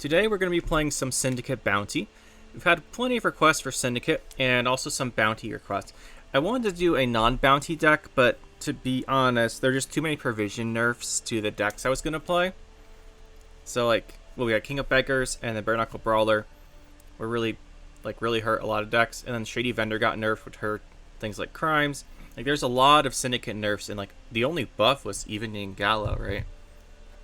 Today we're going to be playing some Syndicate Bounty. We've had plenty of requests for Syndicate and also some Bounty requests. I wanted to do a non-Bounty deck, but to be honest, there are just too many provision nerfs to the decks I was going to play. So we got King of Beggars and the Bare Knuckle Brawler were really hurt a lot of decks, and then Shady Vendor got nerfed, which hurt things like Crimes. There's a lot of Syndicate nerfs, and the only buff was Evening Gala, right?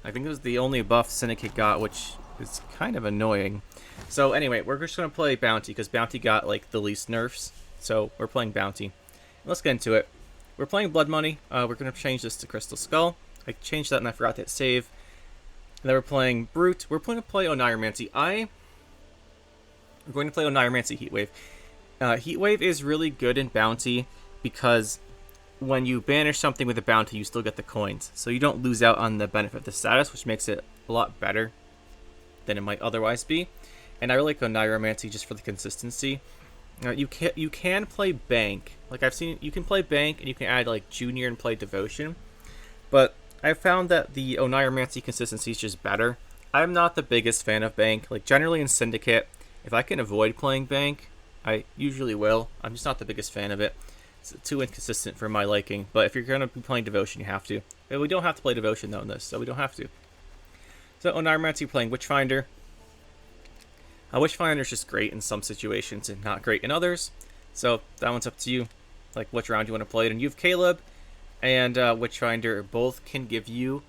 I think it was the only buff Syndicate got, which is kind of annoying. So anyway, we're just going to play Bounty, because Bounty got the least nerfs. So we're playing Bounty. Let's get into it. We're playing Blood Money. We're going to change this to Crystal Skull. I changed that and I forgot to hit save. And then we're playing Brute. We're going to play Oneiromancy. I'm going to play Oneiromancy Heatwave. Heatwave is really good in Bounty because when you banish something with a Bounty, you still get the coins. So you don't lose out on the benefit of the status, which makes it a lot better than it might otherwise be. And I really like Oneiromancy just for the consistency. You can play Bank. I've seen, you can play Bank and you can add Junior and play Devotion. But I found that the Oneiromancy consistency is just better. I'm not the biggest fan of Bank. Generally in Syndicate, if I can avoid playing Bank, I usually will. I'm just not the biggest fan of it. It's too inconsistent for my liking. But if you're going to be playing Devotion, you have to. But we don't have to play Devotion though in this, so we don't have to. So Oneiromancy, playing Witchfinder. Witchfinder is just great in some situations and not great in others. So that one's up to you, which round you want to play it. And you have Caleb and Witchfinder both can give you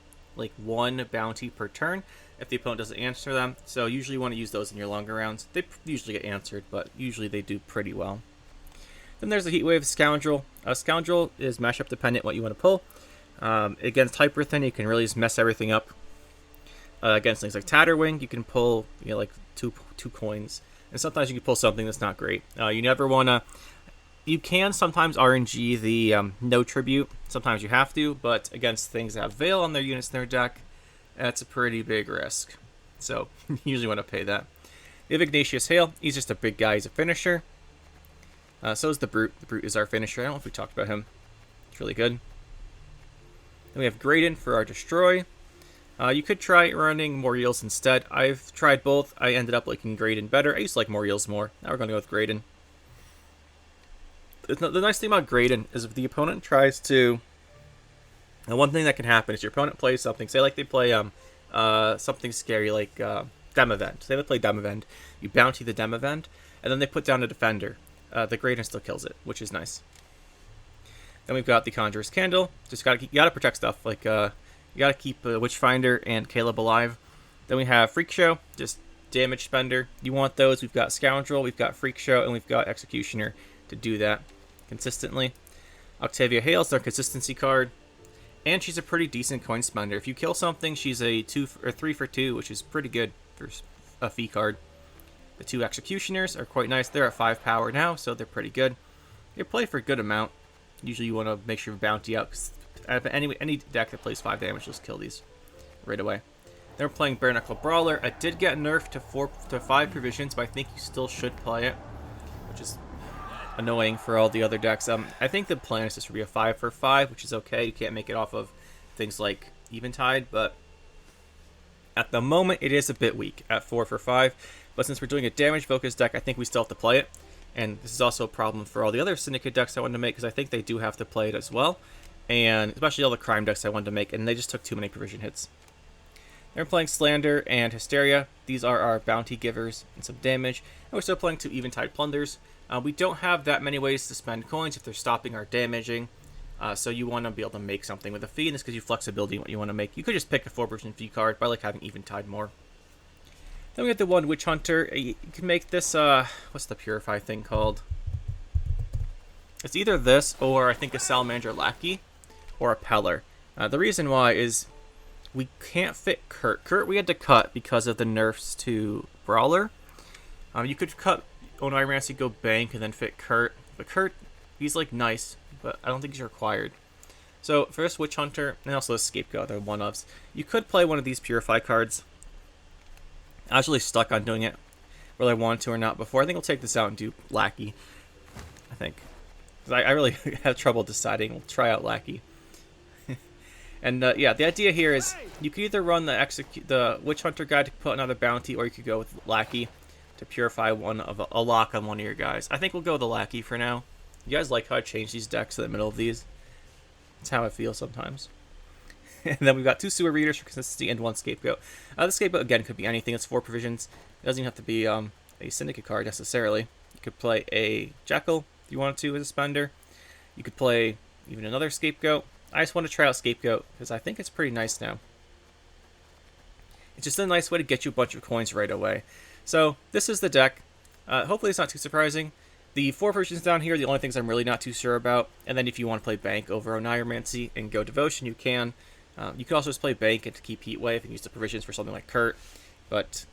one bounty per turn if the opponent doesn't answer them. So usually you want to use those in your longer rounds. They usually get answered, but usually they do pretty well. Then there's the Heatwave Scoundrel. Scoundrel is mashup dependent what you want to pull. Against Hyperthin, you can really just mess everything up. Against things like Tatterwing, you can pull two coins, and sometimes you can pull something that's not great. You never want to. You can sometimes RNG the no tribute. Sometimes you have to, but against things that have Veil on their units in their deck, that's a pretty big risk. So you usually want to pay that. We have Ignatius Hale. He's just a big guy. He's a finisher. So is the Brute. The Brute is our finisher. I don't know if we talked about him. It's really good. Then we have Graydon for our Destroy. You could try running Moriels instead. I've tried both. I ended up liking Graydon better. I used to like Moriels more. Now we're going to go with Graydon. The nice thing about Graydon is if the opponent tries to... And one thing that can happen is your opponent plays something. Say they play something scary like Demavend. Say they play Demavend. You bounty the Demavend, and then they put down a Defender. The Graydon still kills it, which is nice. Then we've got the Conjurer's Candle. Just you gotta protect stuff. You gotta keep Witchfinder and Caleb alive. Then we have Freak Show, just damage spender. You want those. We've got Scoundrel, we've got Freak Show, and we've got Executioner to do that consistently. Octavia Hale's their consistency card. And she's a pretty decent coin spender. If you kill something, she's a 3 for 2, which is pretty good for a fee card. The two Executioners are quite nice. They're at 5 power now, so they're pretty good. They play for a good amount. Usually you want to make sure you bounty out, because any deck that plays 5 damage, just kill these right away. Then we're playing Bare Knuckle Brawler. I did get nerfed to 5 provisions, but I think you still should play it, which is annoying for all the other decks. I think the plan is just to be a 5 for 5, which is okay. You can't make it off of things like Eventide, but at the moment it is a bit weak at 4 for 5. But since we're doing a damage focused deck, I think we still have to play it. And this is also a problem for all the other Syndicate decks I wanted to make, because I think they do have to play it as well. And especially all the crime decks I wanted to make, and they just took too many provision hits. They're playing Slander and Hysteria. These are our bounty givers and some damage. And we're still playing 2 Eventide Plunders. We don't have that many ways to spend coins if they're stopping or damaging. So you want to be able to make something with a fee, and this gives you flexibility in what you want to make. You could just pick a 4% fee card, but I like having Eventide more. Then we have the one Witch Hunter. You can make this, what's the Purify thing called? It's either this, or I think a Salamander Lackey, or a Peller. The reason why is we can't fit Kurt. Kurt we had to cut because of the nerfs to Brawler. You could cut Oneiromancy, go Bank, and then fit Kurt. But Kurt, he's nice, but I don't think he's required. So for this Witch Hunter, and also a Scapegoat, they're one-ofs. You could play one of these Purify cards. I was really stuck on doing it whether I wanted to or not before. I think I'll take this out and do Lackey. I think. I really have trouble deciding. We'll try out Lackey. And yeah, the idea here is you could either run the Witch Hunter guy to put another bounty, or you could go with Lackey to purify a lock on one of your guys. I think we'll go with the Lackey for now. You guys like how I change these decks in the middle of these? It's how I feel sometimes. And then we've got 2 Sewer Readers for consistency and 1 Scapegoat. The Scapegoat, again, could be anything. It's 4 provisions. It doesn't even have to be a Syndicate card necessarily. You could play a Jackal if you wanted to as a spender. You could play even another Scapegoat. I just want to try out Scapegoat because I think it's pretty nice now. It's just a nice way to get you a bunch of coins right away. So this is the deck. Hopefully it's not too surprising. The 4 versions down here are the only things I'm really not too sure about. And then if you want to play Bank over Oneiromancy and go Devotion, you can. You can also just play Bank and to keep Heatwave and use the provisions for something like Kurt. But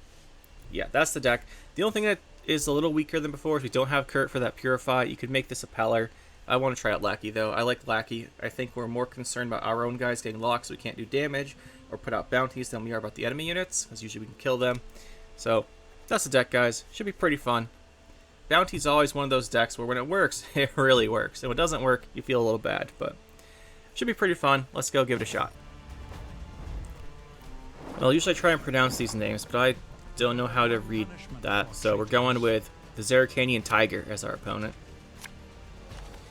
yeah, that's the deck. The only thing that is a little weaker than before is we don't have Kurt for that Purify. You could make this a Peller. I want to try out Lackey though. I like Lackey. I think we're more concerned about our own guys getting locked so we can't do damage or put out bounties than we are about the enemy units, because usually we can kill them. So that's the deck, guys. Should be pretty fun. Bounty's always one of those decks where when it works, it really works. And when it doesn't work, you feel a little bad, but should be pretty fun. Let's go give it a shot. Well, usually I try and pronounce these names, but I don't know how to read that, so we're going with the Zerrikanian Tiger as our opponent.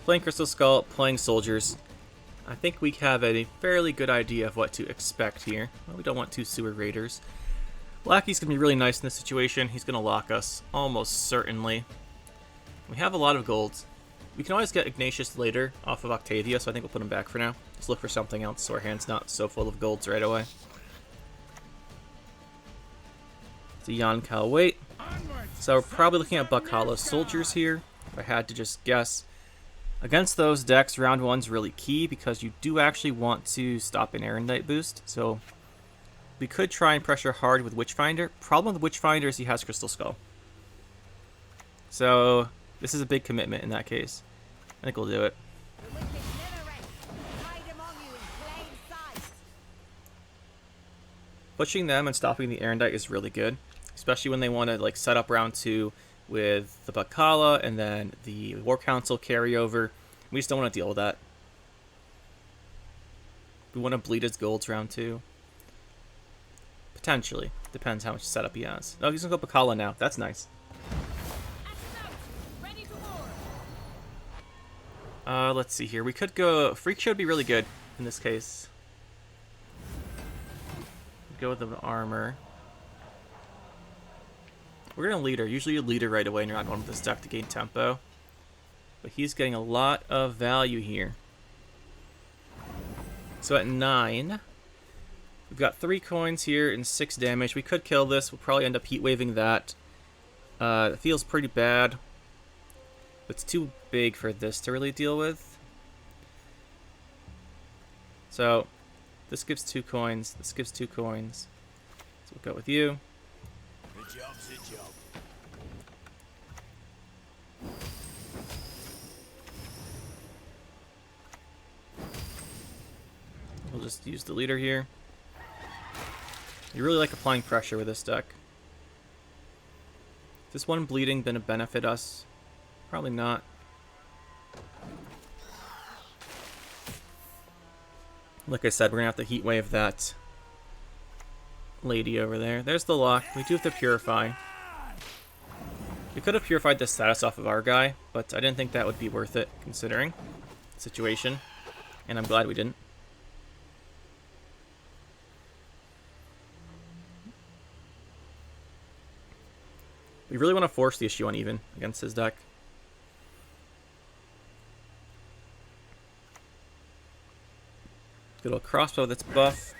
Playing Crystal Skull, playing Soldiers. I think we have a fairly good idea of what to expect here. Well, we don't want 2 Sewer Raiders. Lackey's going to be really nice in this situation. He's going to lock us, almost certainly. We have a lot of golds. We can always get Ignatius later off of Octavia, so I think we'll put him back for now. Let's look for something else so our hand's not so full of golds right away. It's a Yonkal Wait. So we're probably looking at Bakala Soldiers here, if I had to just guess. Against those decks, round 1's really key because you do actually want to stop an Erendite boost. So we could try and pressure hard with Witchfinder. Problem with Witchfinder is he has Crystal Skull. So this is a big commitment in that case. I think we'll do it. Pushing them and stopping the Erendite is really good, especially when they want to like set up round 2 with the Bakala and then the War Council carryover. We just don't want to deal with that. We want to bleed his golds round 2. Potentially. Depends how much setup he has. Oh, he's going to go Bakala now. That's nice. Let's see here. We could go... Freak Show would be really good in this case. Go with the armor. We're going to leader. Usually you leader right away and you're not going with this deck to gain tempo. But he's getting a lot of value here. So at 9, we've got 3 coins here and 6 damage. We could kill this. We'll probably end up heat waving that. It feels pretty bad. It's too big for this to really deal with. So this gives 2 coins. This gives 2 coins. So we'll go with you. Good job, good job. We'll just use the leader here. You really like applying pressure with this deck. Is this one bleeding going to benefit us? Probably not. Like I said, we're going to have to heat wave that lady over there. There's the lock. We do have to purify. We could have purified the status off of our guy, but I didn't think that would be worth it considering the situation. And I'm glad we didn't. We really want to force the issue on even against his deck. Good old crossbow that's buff.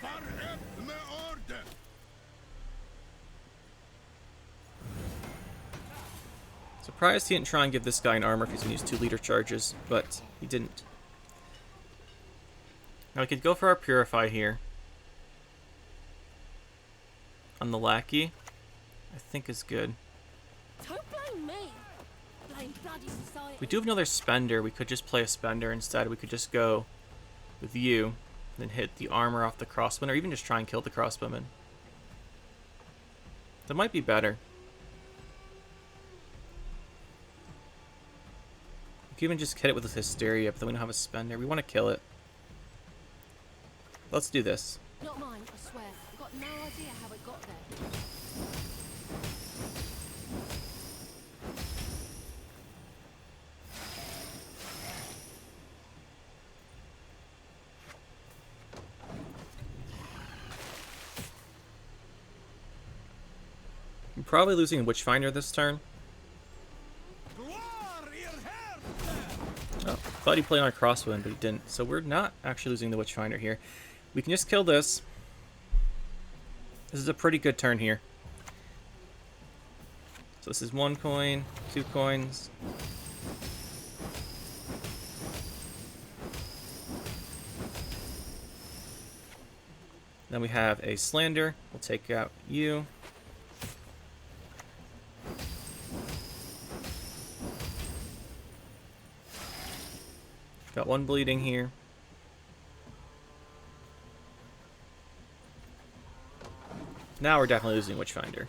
Surprised he didn't try and give this guy an armor if he's going to use 2 leader charges, but he didn't. Now we could go for our Purify here. On the Lackey. I think is good. Don't blame me. Blame bloody society. We do have another Spender. We could just play a Spender instead. We could just go with you, then hit the armor off the crossbowman, or even just try and kill the crossbowman. That might be better. We could even just hit it with a Hysteria, but then we don't have a Spender. We want to kill it. Let's do this. Not mine, I swear. I've got no idea how it got there. I'm probably losing Witchfinder this turn. Oh, thought he played on a crosswind, but he didn't. So we're not actually losing the Witchfinder here. We can just kill this. This is a pretty good turn here. So this is 1 coin, 2 coins. Then we have a Slander. We'll take out you. Got 1 bleeding here. Now we're definitely losing Witchfinder.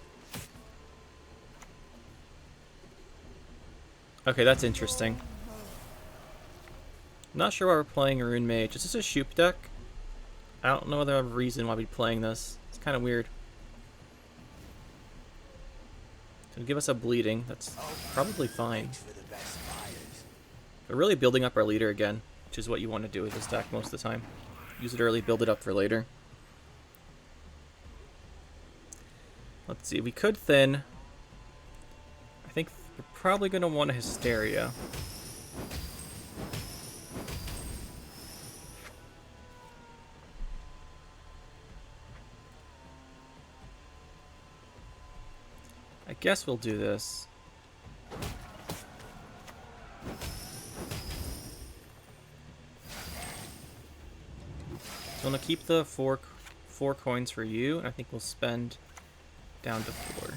Okay, that's interesting. Not sure why we're playing a Rune Mage. Is this a Shupe deck? I don't know the reason why we'd be playing this. It's kind of weird. It'll give us a bleeding. That's probably fine. We're really building up our leader again, which is what you want to do with this deck most of the time. Use it early, build it up for later. Let's see, we could thin. I think we're probably going to want a Hysteria. I guess we'll do this. So I'm going to keep the four coins for you, and I think we'll spend down to 4.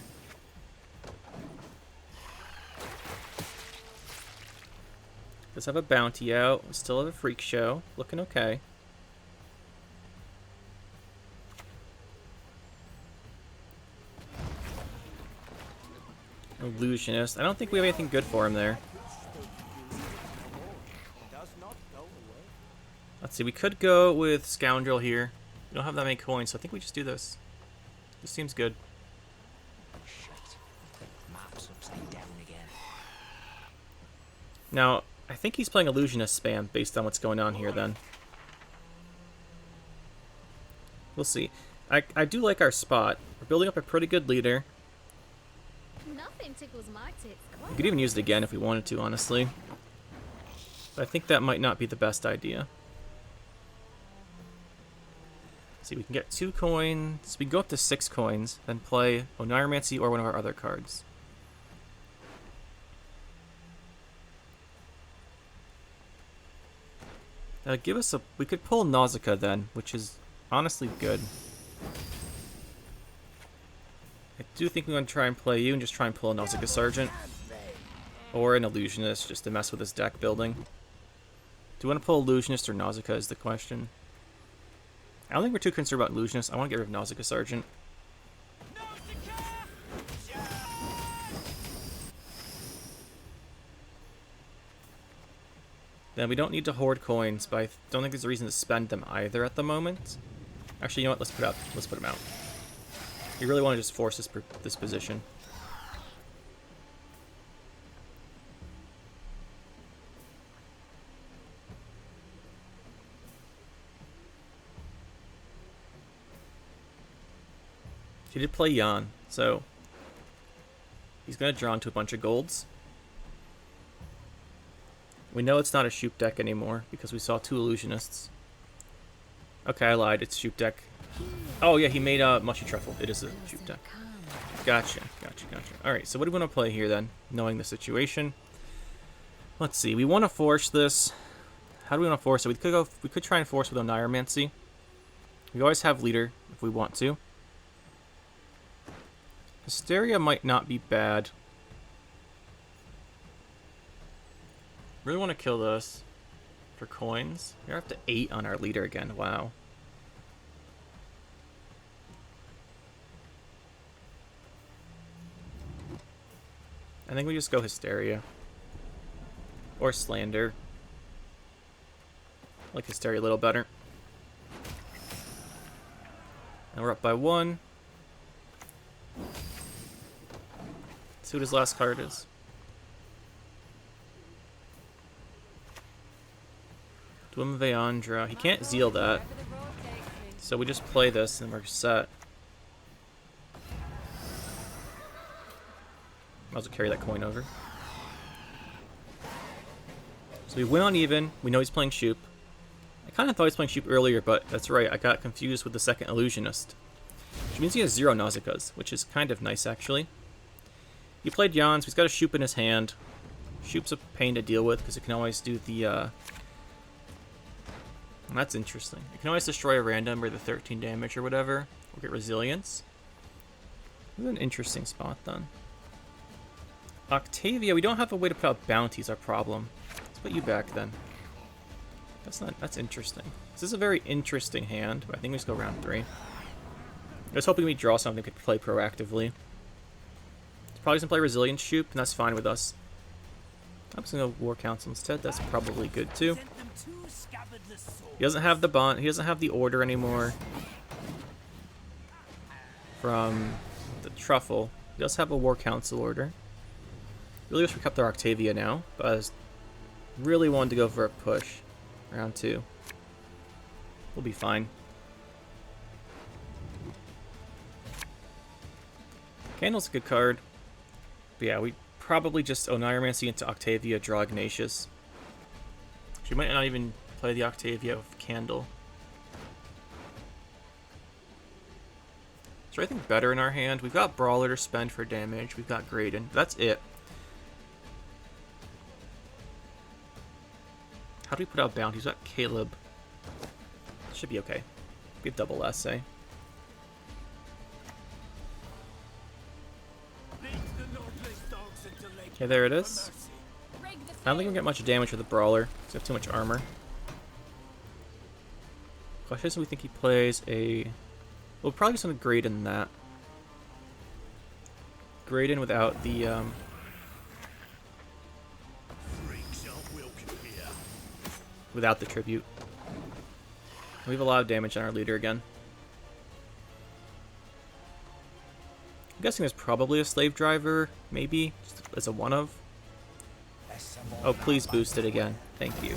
Let's have a bounty out. We still have a freak show. Looking okay. Illusionist. I don't think we have anything good for him there. Let's see. We could go with Scoundrel here. We don't have that many coins, so I think we just do this. This seems good. Now, I think he's playing Illusionist spam based on what's going on here then. We'll see. I do like our spot. We're building up a pretty good leader. Nothing tickles my tits. We could even use it again if we wanted to, honestly. But I think that might not be the best idea. Let's see, we can get 2 coins. We can go up to 6 coins, then play Oneiromancy or one of our other cards. Give us a... We could pull Nausicaa then, which is honestly good. I do think we want to try and play you and just try and pull a Nausicaa Sergeant. Or an Illusionist, just to mess with this deck building. Do we want to pull Illusionist or Nausicaa is the question. I don't think we're too concerned about Illusionist. I want to get rid of Nausicaa Sergeant. Then we don't need to hoard coins, but I don't think there's a reason to spend them either at the moment. Actually, you know what? Let's put them out. You really want to just force this position. He did play Jan, so he's going to draw into a bunch of golds. We know it's not a Shupe deck anymore because we saw 2 Illusionists. Okay, I lied. It's Shupe deck. Oh, yeah, he made a Mushy Truffle. It is a Shupe deck. Gotcha. Alright, so what do we want to play here then, knowing the situation? Let's see. We want to force this. How do we want to force it? We could try and force with Oneiromancy. We always have leader if we want to. Hysteria might not be bad. Really want to kill this for coins. We're up to 8 on our leader again. Wow. I think we just go Hysteria. Or Slander. I like Hysteria a little better. And we're up by 1. Let's see what his last card is. Dwim Veandra. He can't zeal that. So we just play this and we're set. Might as well carry that coin over. So we win on even. We know he's playing Shupe. I kind of thought he was playing Shupe earlier, but that's right. I got confused with the second Illusionist. Which means he has 0 Nausicaas, which is kind of nice, actually. He played Jan, so he's got a Shupe in his hand. Shupe's a pain to deal with, because it can always do the... That's interesting. It can always destroy a random or the 13 damage or whatever. Or get Resilience. This is an interesting spot, then. Octavia, we don't have a way to put out bounties, our problem. Let's put you back, then. That's interesting. This is a very interesting hand, but I think we just go round 3. I was hoping we draw something we could play proactively. He's probably going to play Resilient Shupe, and that's fine with us. I'm just going to go War Council instead. That's probably good, too. He doesn't have the bond. He doesn't have the order anymore from the Truffle. He does have a War Council order. Really wish we kept our Octavia now, but I really wanted to go for a push. Round 2. We'll be fine. Candle's a good card. But yeah, we probably just Oneiromancy into Octavia, draw Ignatius. She might not even play the Octavia with Candle. Is there anything better in our hand? We've got Brawler to spend for damage. We've got Graydon. That's it. How do we put out bounties? We've got Caleb. Should be okay. We have double essay. Okay, there it is. I don't think we'll get much damage with the Brawler, because we have too much armor. Question is, we think he plays a... We'll probably just want to grade in that. Grade in without the... Without the tribute. We have a lot of damage on our leader again. I'm guessing there's probably a slave driver, maybe, just as a one of. Oh, please boost it again. Thank you.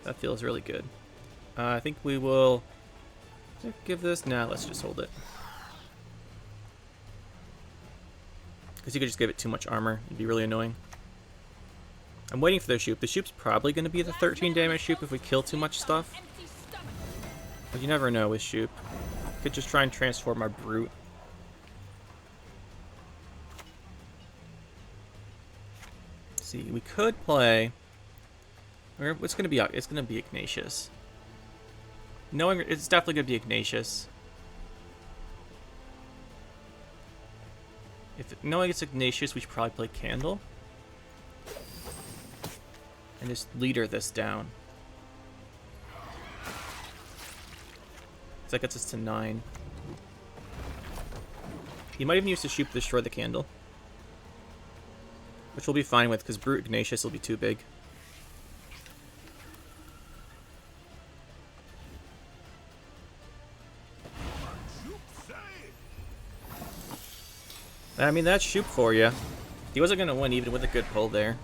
That feels really good. I think we will give this. Nah, let's just hold it. Because you could just give it too much armor. It'd be really annoying. I'm waiting for the Shupe. The Shupe's probably going to be the 13 damage Shupe if we kill too much stuff. But you never know with Shupe. Could just try and transform our Brute. Let's see, we could play... It's going to be Ignatius. Knowing it's definitely going to be Ignatius. Knowing it's Ignatius, we should probably play Candle. And just leader this down. So that gets us to 9. He might even use the Shupe to destroy the Candle. Which we'll be fine with, because Brute Ignatius will be too big. I mean, that's Shupe for you. He wasn't going to win even with a good pull there.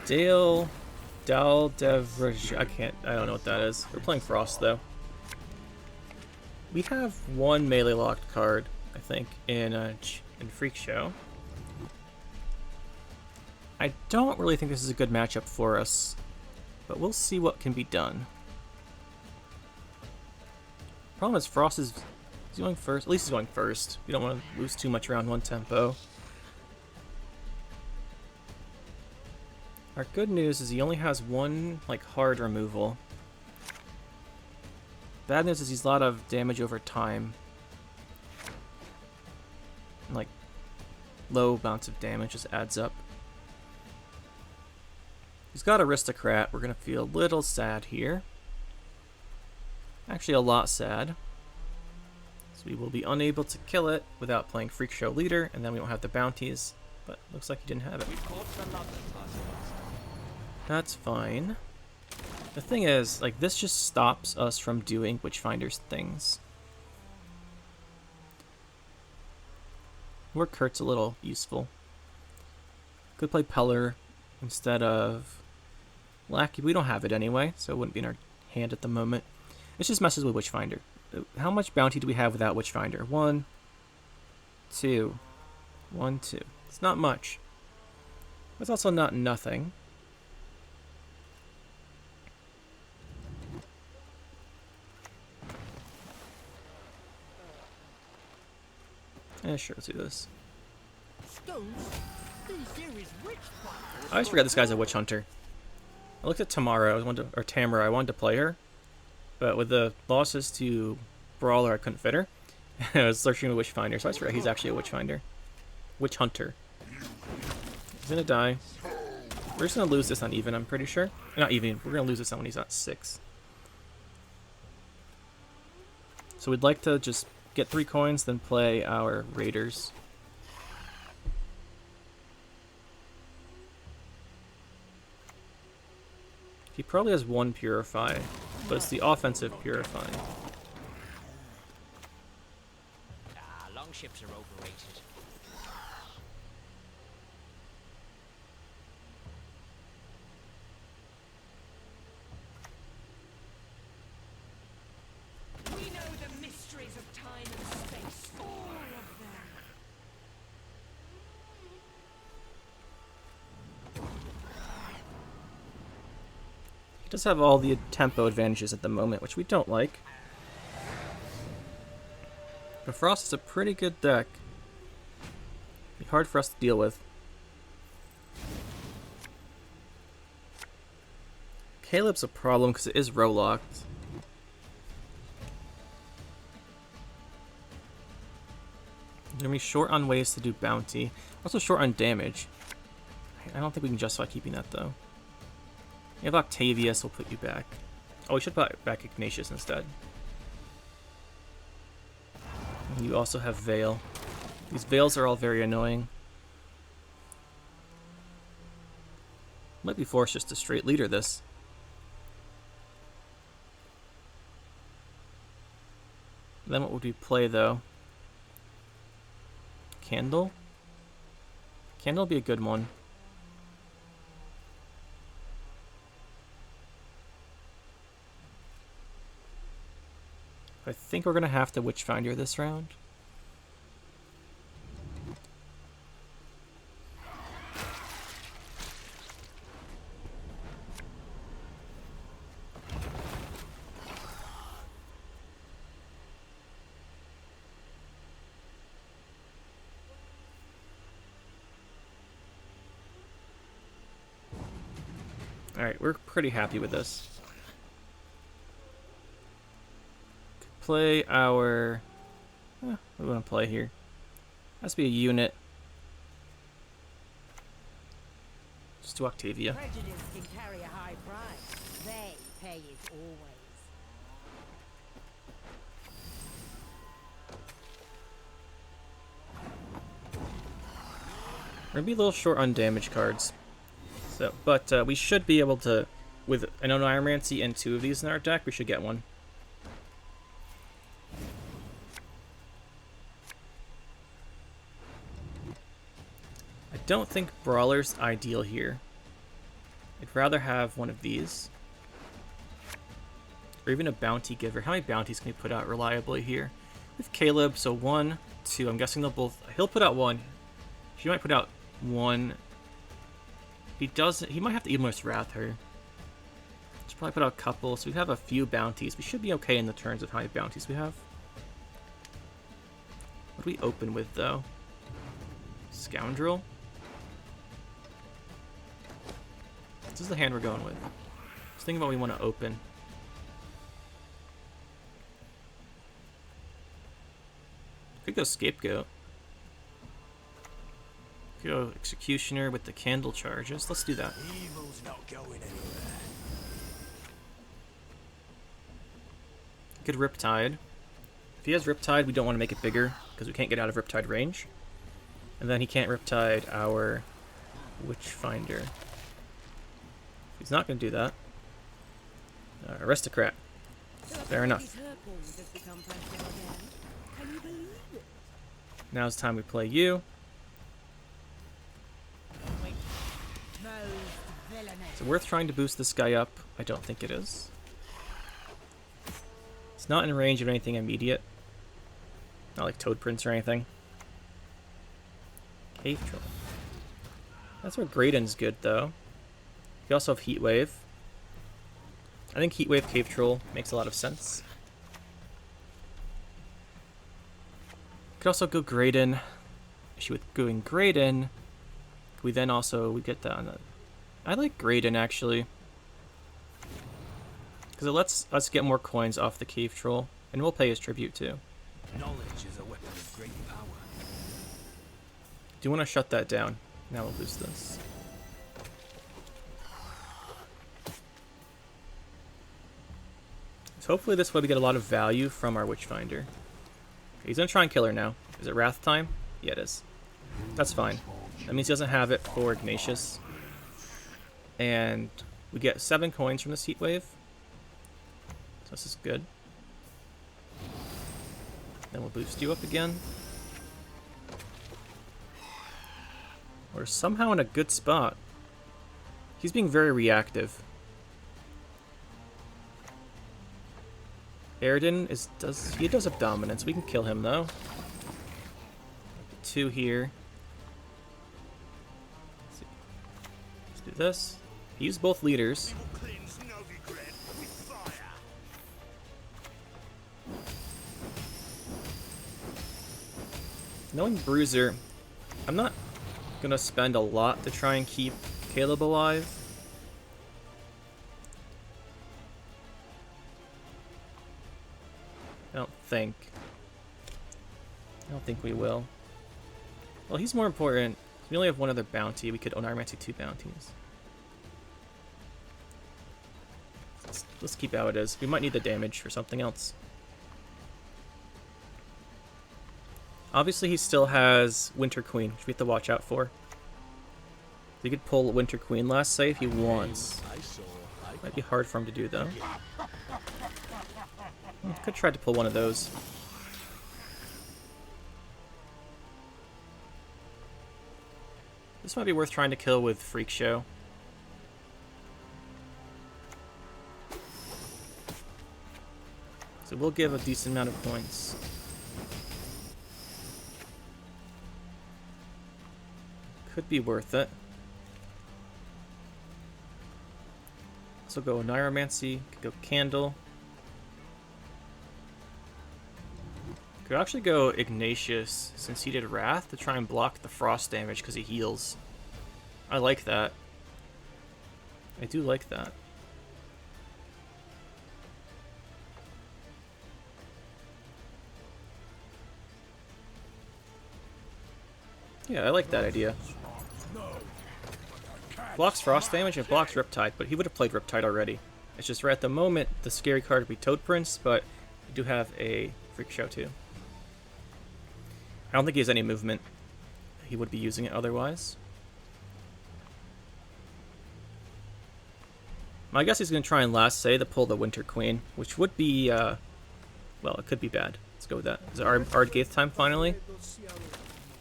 Dale Daldevraj. I don't know what that is. We're playing Frost though. We have one melee locked card, I think, in Freak Show. I don't really think this is a good matchup for us, but we'll see what can be done. Problem is, Frost is going first. At least he's going first. We don't want to lose too much round 1 tempo. Our good news is he only has one hard removal. Bad news is he's a lot of damage over time. And, low amounts of damage just adds up. He's got Aristocrat. We're gonna feel a little sad here. Actually, a lot sad. So we will be unable to kill it without playing Freak Show Leader, and then we won't have the bounties. but looks like he didn't have it. We caught the London taskmaster. That's fine. The thing is, like, this just stops us from doing Witchfinder's things. Where Kurt's a little useful. Could play Peller instead of Lackey. We don't have it anyway, so it wouldn't be in our hand at the moment. It just messes with Witchfinder. How much bounty do we have without Witchfinder? 1, 2. 1, 2. It's not much. It's also not nothing. Yeah, sure, let's do this. I always forgot this guy's a witch hunter. I looked at Tamara, or Tamara, I wanted to play her, but with the losses to Brawler, I couldn't fit her. I was searching a Witchfinder, so I forgot he's actually a Witchfinder. Witch hunter. He's gonna die. We're just gonna lose this on even, I'm pretty sure. Not even, we're gonna lose this on when he's at 6. So we'd like to just get 3 coins, then play our Raiders. He probably has 1 Purify, but it's the offensive Purify. Longships are overrated. We know the mysteries of time and space, all of them. He does have all the tempo advantages at the moment, which we don't like. But Frost is a pretty good deck. Be hard for us to deal with. Caleb's a problem because it is row-locked. We're gonna be short on ways to do bounty. Also short on damage. I don't think we can justify keeping that though. You have Octavius, we'll put you back. Oh, we should put back Ignatius instead. And you also have Veil. These Veils are all very annoying. Might be forced just to straight leader this. Then what would we play though? Candle? Candle would be a good one. I think we're gonna have to Witchfinder this round. Alright, we're pretty happy with this. Play our... what do we want to play here? Has to be a unit. Just do Octavia. Prejudice can carry a high price. They pay it always. We're gonna be a little short on damage cards. So, but we should be able to, with an Oneiromancy and 2 of these in our deck, we should get one. I don't think Brawler's ideal here. I'd rather have one of these. Or even a Bounty Giver. How many bounties can we put out reliably here? With Caleb, so 1, 2. I'm guessing they'll both... He'll put out 1. She might put out 1. He doesn't... He might have to Evil's Wrath her. Should probably put out a couple, so we have a few bounties. We should be okay in the terms of how many bounties we have. What do we open with, though? Scoundrel? This is the hand we're going with. Just think about what we want to open. Could go Scapegoat. Could go Executioner with the Candle Charges. Let's do that. Evil's not going anywhere. Could Riptide. If he has Riptide, we don't want to make it bigger because we can't get out of Riptide range. And then he can't Riptide our Witchfinder. He's not going to do that. Aristocrat. Fair enough. Now it's time we play you. Is it worth trying to boost this guy up? I don't think it is. It's not in range of anything immediate. Not like Toad Prince or anything. Cave Troll. That's where Graydon's good, though. You also have Heat Wave. I think Heat Wave Cave Troll makes a lot of sense. Could also go Graydon. Issue with going Graydon, we then also get that on the... I like Graydon, actually. Because it lets us get more coins off the Cave Troll. And we'll pay his tribute, too. Knowledge is a weapon of great power. Do you want to shut that down? Now we'll boost this. So hopefully this way we get a lot of value from our Witchfinder. He's going to try and kill her now. Is it Wrath time? Yeah, it is. That's fine. That means he doesn't have it for Ignatius. And we get 7 coins from this Heat Wave. So this is good. Then we'll boost you up again. We're somehow in a good spot. He's being very reactive. Aridin does have dominance. We can kill him though. 2 here. Let's do this. Use both leaders. Knowing Bruiser, I'm not gonna spend a lot to try and keep Caleb alive. I don't think we will. Well, he's more important. We only have 1 other bounty. We could Onarimancy 2 bounties. Let's keep how it is. We might need the damage for something else. Obviously, he still has Winter Queen, which we have to watch out for. He could pull Winter Queen last save if he wants. Might be hard for him to do, though. Could try to pull one of those. This might be worth trying to kill with Freak Show. So we'll give a decent amount of points. Could be worth it. So go Niromancy, could go Candle. Could actually go Ignatius, since he did Wrath, to try and block the frost damage because he heals. I like that. I do like that. Yeah, I like that idea. Blocks frost damage and blocks Riptide, but he would have played Riptide already. It's just right at the moment, the scary card would be Toad Prince, but we do have a Freak Show too. I don't think he has any movement. He would be using it otherwise. I guess he's going to try and last say to pull the Winter Queen, which would be, well, it could be bad. Let's go with that. Is it Ardgaith time finally?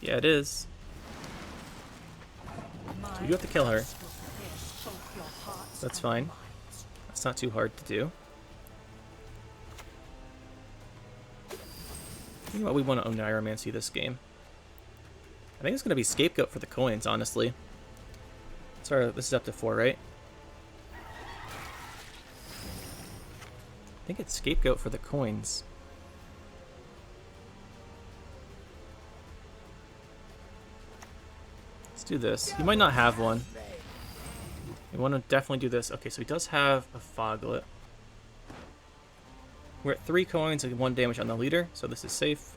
Yeah, it is. So we do have to kill her. That's fine. That's not too hard to do. You know what, we want to own Niromancy this game. I think it's going to be Scapegoat for the coins, honestly. Sorry, this is up to 4, right? I think it's Scapegoat for the coins. Let's do this. He might not have one. We want to definitely do this. Okay, so he does have a Foglet. We're at 3 coins and 1 damage on the leader, so this is safe.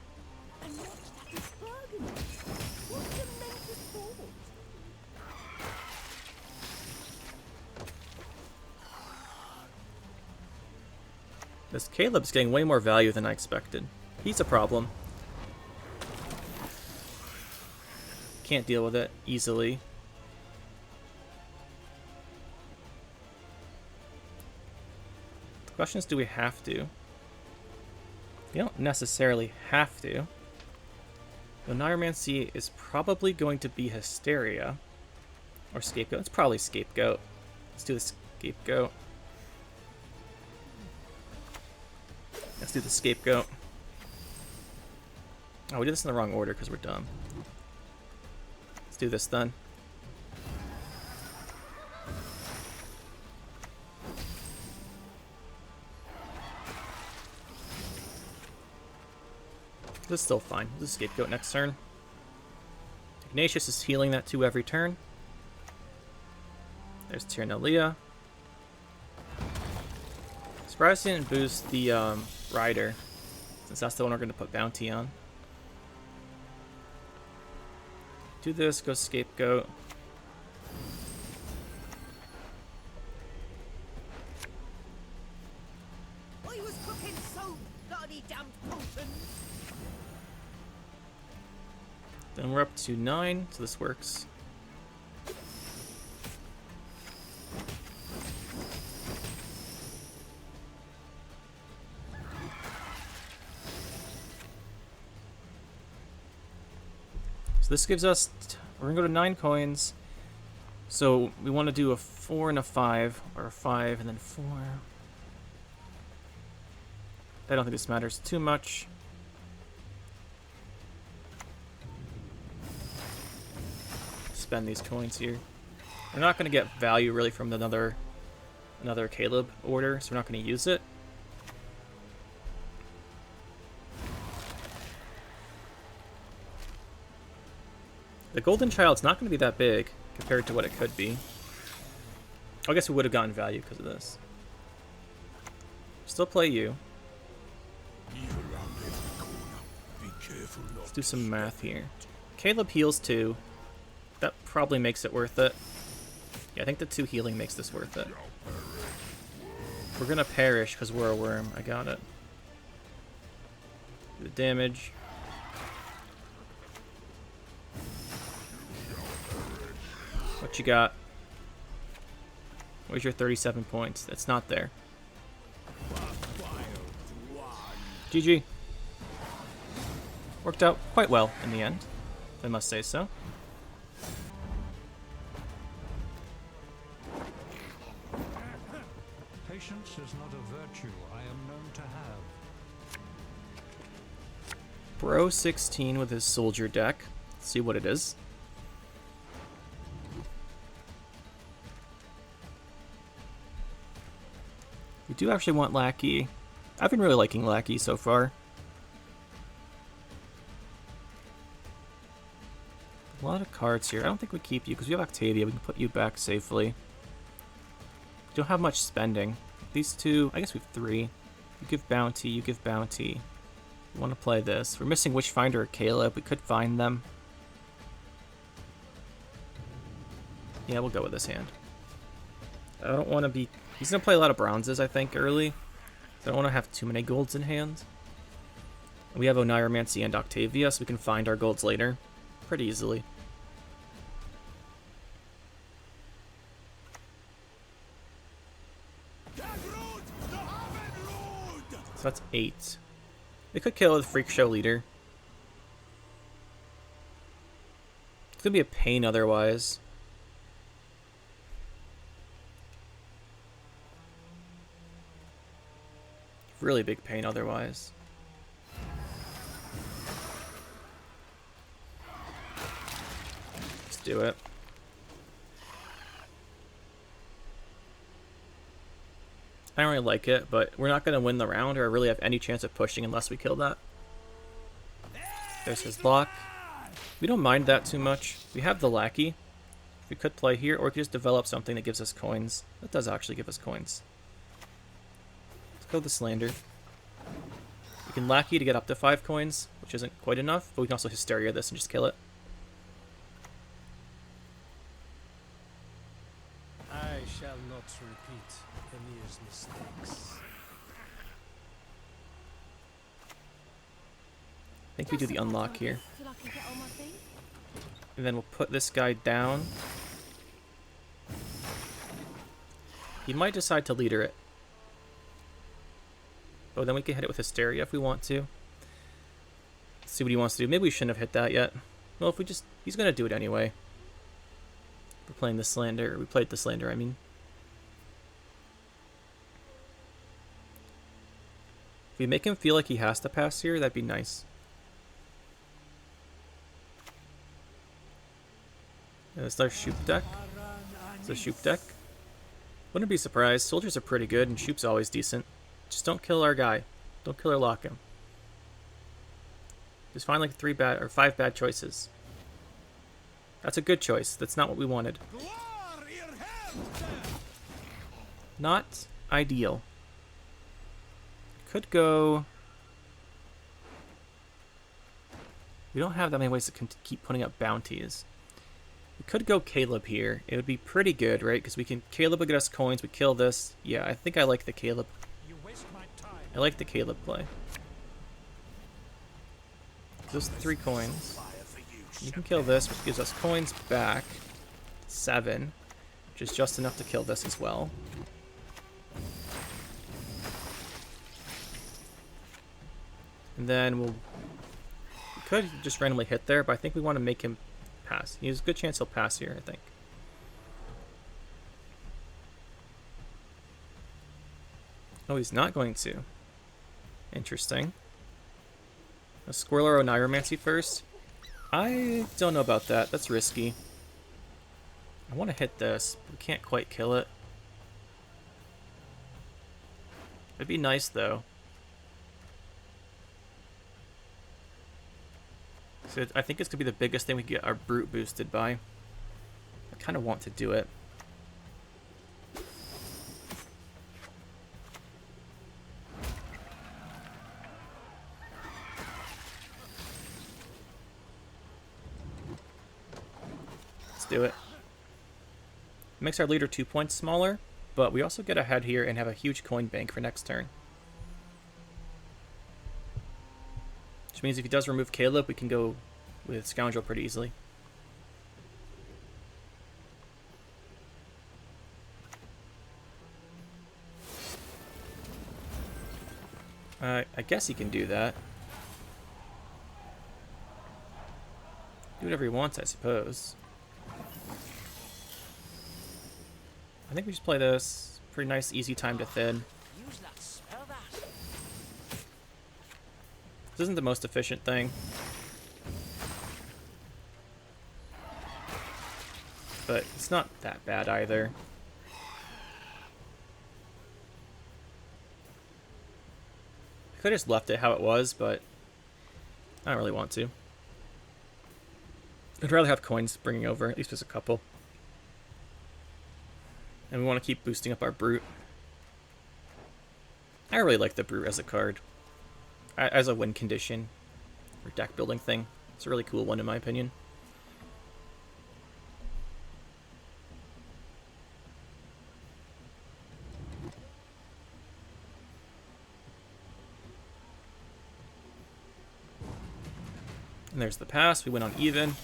This Caleb's getting way more value than I expected. He's a problem. can't deal with it easily. The question is, do we have to? We don't necessarily have to. The Neuromancy is probably going to be Hysteria. Or Scapegoat. It's probably Scapegoat. Let's do the Scapegoat. Let's do the Scapegoat. Oh, we did this in the wrong order because we're dumb. Let's do this then. This is still fine. This is Scapegoat next turn. Ignatius is healing that 2 every turn. There's Tyrannalia. Surprised he didn't boost the Rider, since that's the one we're going to put Bounty on. Do this, go Scapegoat. I was cooking so bloody damn potent. Then we're up to 9, so this works. So this gives us, we're gonna go to 9 coins. So we want to do a 4 and a 5, or a 5 and then 4. I don't think this matters too much. Spend these coins here. We're not gonna get value really from another Caleb order, so we're not gonna use it. The Golden Child's not going to be that big compared to what it could be. I guess we would have gotten value because of this. Still play you. Let's do some math here. Caleb heals 2. That probably makes it worth it. Yeah, I think the 2 healing makes this worth it. We're going to perish because we're a worm. I got it. The damage. What you got? Where's your 37 points? It's not there. GG. Worked out quite well in the end, if I must say so. Patience is not a virtue I am known to have. Bro 16 with his soldier deck. Let's see what it is. We do actually want Lackey. I've been really liking Lackey so far. A lot of cards here. I don't think we keep you because we have Octavia. We can put you back safely. We don't have much spending. These 2, I guess we have 3. You give Bounty, you give Bounty. We want to play this. We're missing Witchfinder or Caleb. We could find them. Yeah, we'll go with this hand. I don't want to be... He's going to play a lot of bronzes, I think, early. So I don't want to have too many golds in hand. We have Oneiromancy and Octavia, so we can find our golds later pretty easily. So that's 8. We could kill the Freak Show leader. It's going to be a pain otherwise. Really big pain otherwise. Let's do it. I don't really like it, but we're not going to win the round or really have any chance of pushing unless we kill that. There's his lock. We don't mind that too much. We have the Lackey. We could play here, or we could just develop something that gives us coins. That does actually give us coins. Let's go with the Slander. We can Lackey to get up to 5 coins, which isn't quite enough, but we can also Hysteria this and just kill it. I shall not repeat Emir's mistakes. I think we do the unlock here. Till I can get on my feet. And then we'll put this guy down. He might decide to leader it. Oh, then we can hit it with Hysteria if we want to. Let's see what he wants to do. Maybe we shouldn't have hit that yet. Well, if we just... He's going to do it anyway. We're playing the Slander. We played the Slander, I mean. If we make him feel like he has to pass here, that'd be nice. It's our Shupe deck. It's a Shupe deck. Wouldn't be surprised. Soldiers are pretty good, and Shupe's always decent. Just don't kill our guy. Don't kill or lock him. Just find like 5 bad choices. That's a good choice. That's not what we wanted. Not ideal. Could go... We don't have that many ways to keep putting up bounties. We could go Caleb here. It would be pretty good, right? Because we can... Caleb will get us coins. We kill this. Yeah, I think I like the Caleb. I like the Caleb play. Those 3 coins. You can kill this, which gives us coins back. 7. Which is just enough to kill this as well. And then we could just randomly hit there, but I think we want to make him pass. He has a good chance he'll pass here, I think. Oh, he's not going to. Interesting. A Squirrel or Oneiromancy first? I don't know about that. That's risky. I want to hit this, but we can't quite kill it. It'd be nice, though. So I think it's going to be the biggest thing we can get our Brute boosted by. I kind of want to do it. Do it. Makes our leader 2 points smaller, but we also get ahead here and have a huge coin bank for next turn. Which means if he does remove Caleb, we can go with Scoundrel pretty easily. I guess he can do that. Do whatever he wants, I suppose. I think we just play this. Pretty nice, easy time to thin. This isn't the most efficient thing. But it's not that bad either. I could have just left it how it was, but I don't really want to. I'd rather have coins bringing over, at least just a couple. And we want to keep boosting up our Brute. I really like the Brute as a card. As a win condition. Or deck building thing. It's a really cool one in my opinion. And there's the pass. We went on even.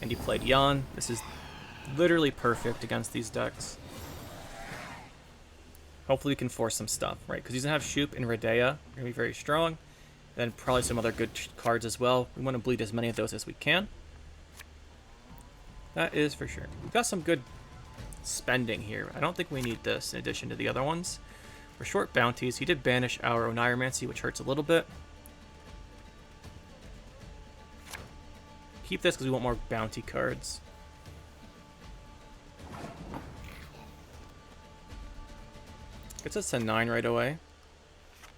And he played Jan. This is literally perfect against these decks. Hopefully we can force some stuff, right? Because he's going to have Shupe and Redea. They're going to be very strong. Then probably some other good cards as well. We want to bleed as many of those as we can. That is for sure. We've got some good spending here. I don't think we need this in addition to the other ones. We're short bounties. He did banish our Oneiromancy, which hurts a little bit. Keep this because we want more bounty cards. Gets us to 9 right away.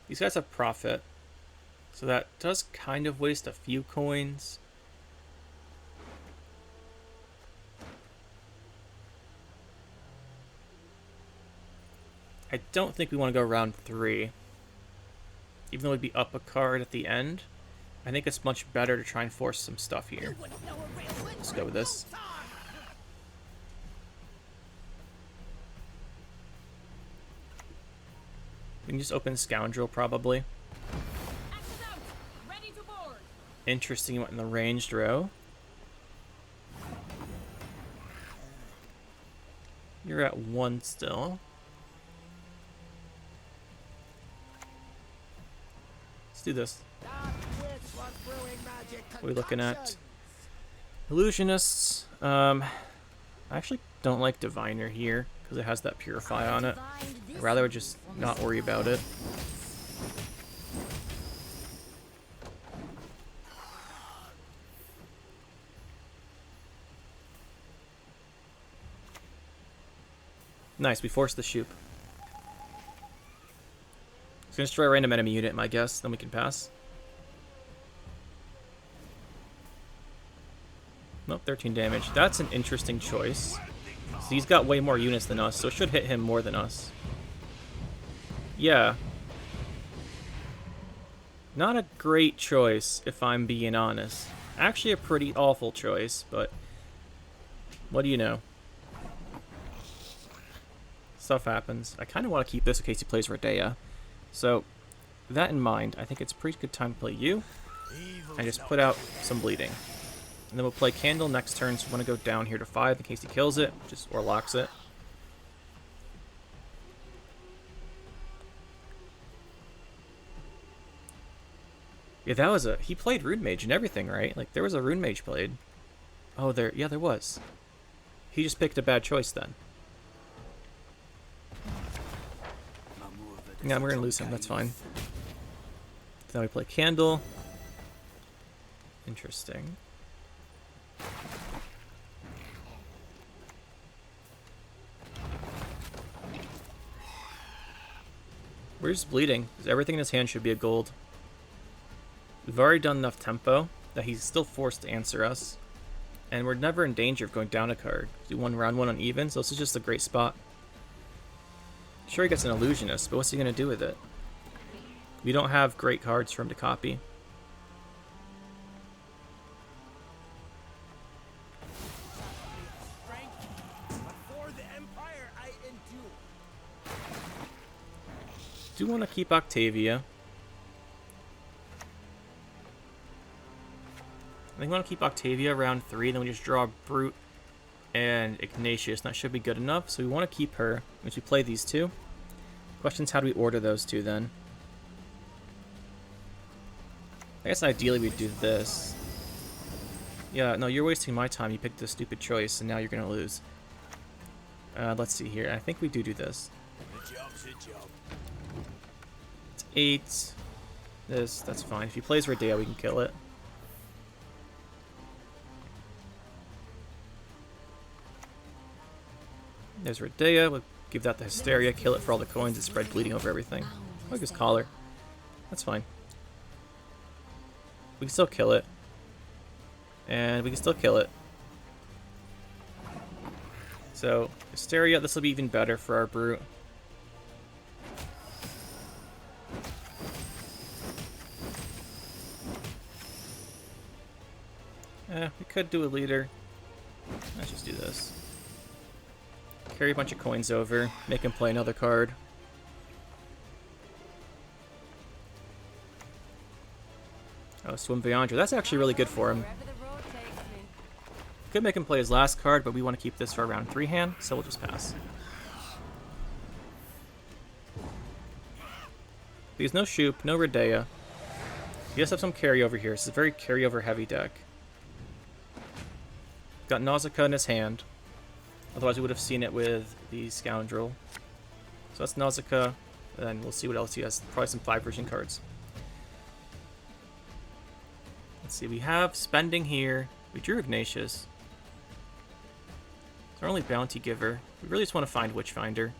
These guys have profit. So that does kind of waste a few coins. I don't think we want to go round 3. Even though we'd be up a card at the end, I think it's much better to try and force some stuff here. Let's go with this. We can just open Scoundrel, probably. Interesting, you went in the ranged row. You're at 1 still. Let's do this. What are we looking at? Illusionists. I actually don't like Diviner here because it has that Purify on it. I'd rather just not worry about it. Nice, we forced the Shupe. It's gonna destroy a random enemy unit, my guess, then we can pass. Nope, 13 damage. That's an interesting choice. So he's got way more units than us, so it should hit him more than us. Yeah. Not a great choice, if I'm being honest. Actually a pretty awful choice, but what do you know? Stuff happens. I kind of want to keep this in case he plays Rodea. So, that in mind, I think it's a pretty good time to play you. And just put out some bleeding. And then we'll play Candle next turn, so we want to go down here to 5 in case he kills it, or locks it. Yeah, that was he played Rune Mage and everything, right? Like, there was a Rune Mage played. Oh, yeah, there was. He just picked a bad choice then. Yeah, we're gonna lose him, that's fine. Then we play Candle. Interesting. We're just bleeding, because everything in his hand should be a gold. We've already done enough tempo that he's still forced to answer us. And we're never in danger of going down a card. We won round 1 on even, so this is just a great spot. Sure, he gets an Illusionist, but what's he going to do with it? We don't have great cards for him to copy. Do want to keep Octavia. I think we want to keep Octavia round 3, then we just draw Brute and Ignatius, and that should be good enough. So we want to keep her, which we play these two. Question's how do we order those two then? I guess ideally we'd do this. Yeah, no, you're wasting my time. You picked a stupid choice, and now you're going to lose. Let's see here. I think we do this. It's 8. This, that's fine. If he plays Rodea, we can kill it. There's Rodea. We'll give that the Hysteria, kill it for all the coins, and spread bleeding over everything. Look at his collar. That's fine. We can still kill it. And we can still kill it. So, Hysteria, this will be even better for our Brute. We could do a leader. Let's just do this. Carry a bunch of coins over, make him play another card. Oh, Swim Viandra. That's actually really good for him. Could make him play his last card, but we want to keep this for a round 3 hand, so we'll just pass. There's no Shupe, no Rodea. He does have some carryover here. This is a very carryover heavy deck. Got Nausicaa in his hand. Otherwise we would have seen it with the Scoundrel. So that's Nausicaa. And then we'll see what else he has. Probably some 5 version cards. Let's see, we have Spending here. We drew Ignatius. It's our only Bounty Giver. We really just want to find Witchfinder.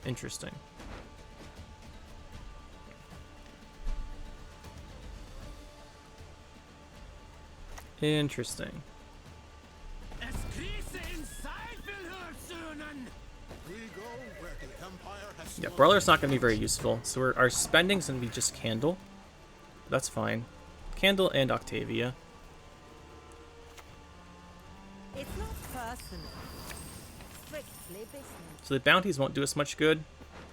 Interesting. Interesting. Yeah, Brawler's not going to be very useful, so our spending's going to be just Candle. That's fine. Candle and Octavia. It's not personal. Strictly business. So the bounties won't do us much good,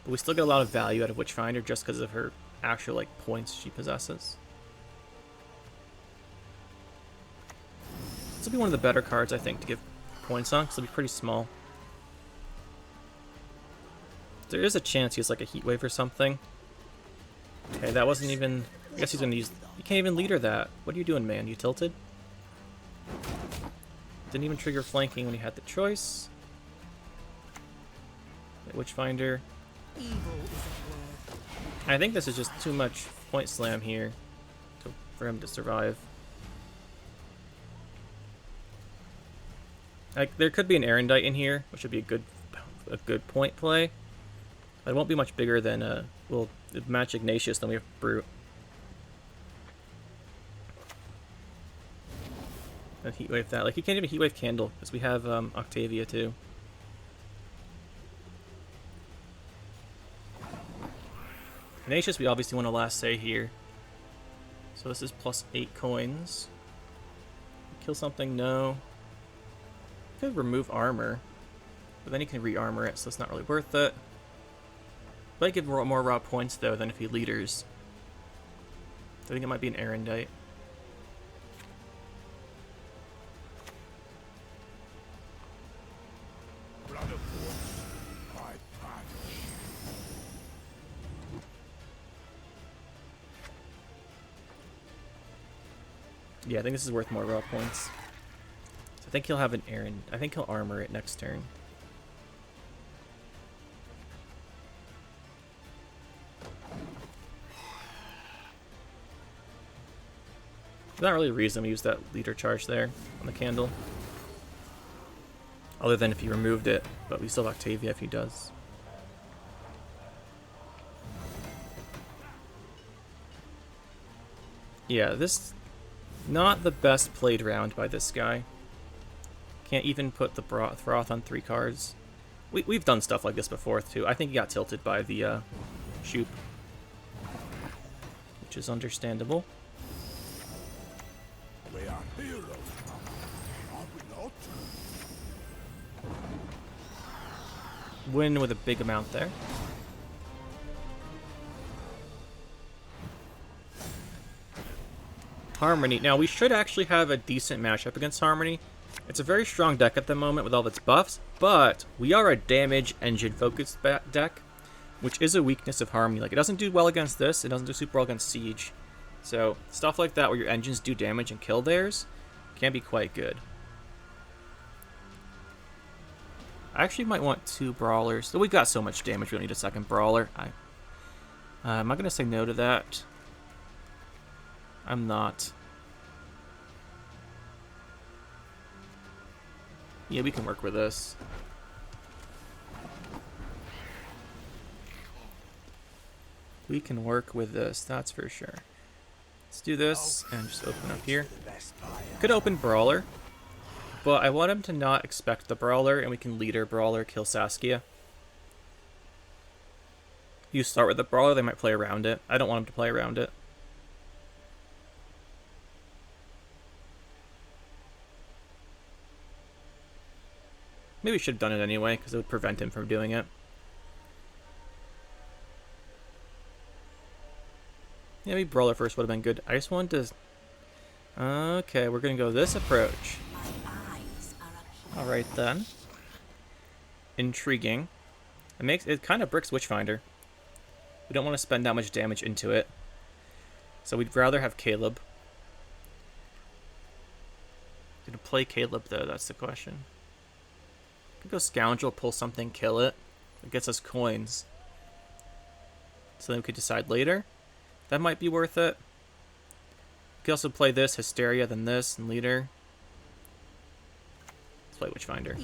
but we still get a lot of value out of Witchfinder just because of her actual points she possesses. will be one of the better cards, I think, to give points on, because it'll be pretty small. There is a chance he has like a heat wave or something. Okay, that wasn't even... I guess he's going to use... You can't even leader that. What are you doing, man? You tilted? Didn't even trigger flanking when you had the choice. Witchfinder. I think this is just too much point slam here for him to survive. Like, there could be an Erendite in here, which would be a good point play. But it won't be much bigger than we'll match Ignatius, then we have Brute. And Heatwave that. Like, you can't even Heatwave Candle, because we have Octavia too. Ignatius, we obviously want to last say here. So this is plus 8 coins. Kill something, no. Could remove armor, but then he can re-armor it, so it's not really worth it. Might give more raw points though than if he leaders. I think it might be an Erendite. Yeah, I think this is worth more raw points. So I think he'll have an Aaron. I think he'll armor it next turn. There's not really a reason we use that leader charge there on the candle. Other than if he removed it, but we still have Octavia if he does. Yeah, this... Not the best played round by this guy. Can't even put the Froth on 3 cards. We've done stuff like this before, too. I think he got tilted by the Shupe. Which is understandable. We are heroes, are we not? Win with a big amount there. Harmony. Now, we should actually have a decent matchup against Harmony. It's a very strong deck at the moment with all of its buffs, but we are a damage engine focused deck, which is a weakness of Harmony. Like, it doesn't do well against this, it doesn't do super well against Siege. So, stuff like that where your engines do damage and kill theirs can be quite good. I actually might want 2 Brawlers. So we've got so much damage, we don't need a second Brawler. Am I going to say no to that? I'm not. Yeah, we can work with this. We can work with this, that's for sure. Let's do this and just open up here. Could open Brawler, but I want him to not expect the Brawler, and we can leader Brawler, kill Saskia. You start with the Brawler, they might play around it. I don't want him to play around it. Maybe we should have done it anyway, because it would prevent him from doing it. Yeah, maybe Brawler first would have been good. I just wanted to... Okay, we're going to go this approach. Alright then. Intriguing. It kind of bricks Witchfinder. We don't want to spend that much damage into it. So we'd rather have Caleb. Gonna play Caleb though, that's the question. Could go Scoundrel, pull something, kill it. It gets us coins. So then we could decide later. That might be worth it. We could also play this, Hysteria, then this, and Leader. Let's play Witchfinder.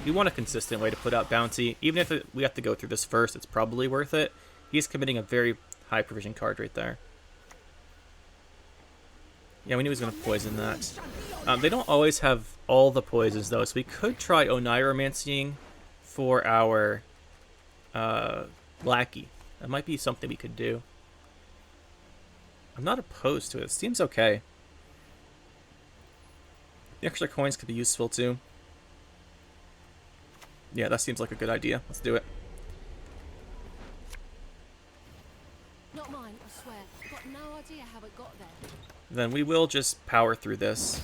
We want a consistent way to put out Bounty. Even if we have to go through this first, it's probably worth it. He's committing a very high provision card right there. Yeah, we knew he was going to poison that. They don't always have all the poisons, though, so we could try Oneiromancying for our Lackey. That might be something we could do. I'm not opposed to it. It seems okay. The extra coins could be useful, too. Yeah, that seems like a good idea. Let's do it. Not mine, I swear. Got no idea how it got there. Then we will just power through this.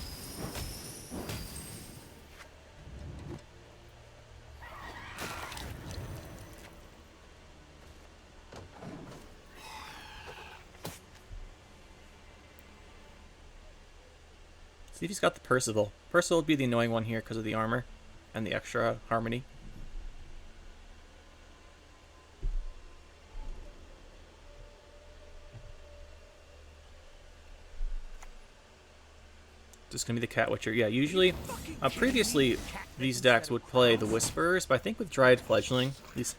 See if he's got the Percival. Percival would be the annoying one here because of the armor and the extra harmony. Just gonna be the Cat Witcher. Yeah, usually, previously, these decks would play the Whisperers, but I think with Dryad Fledgling, at least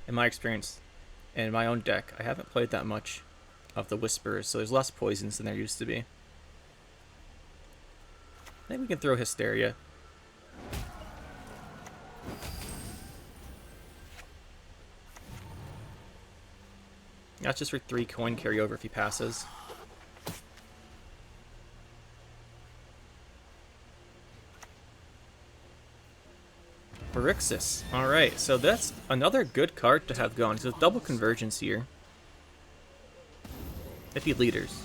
in my experience, and my own deck, I haven't played that much of the Whisperers, so there's less poisons than there used to be. I think we can throw Hysteria. That's just for 3 coin carryover if he passes. Pyrrhixis. Alright, so that's another good card to have going. So double convergence here. If he leaders.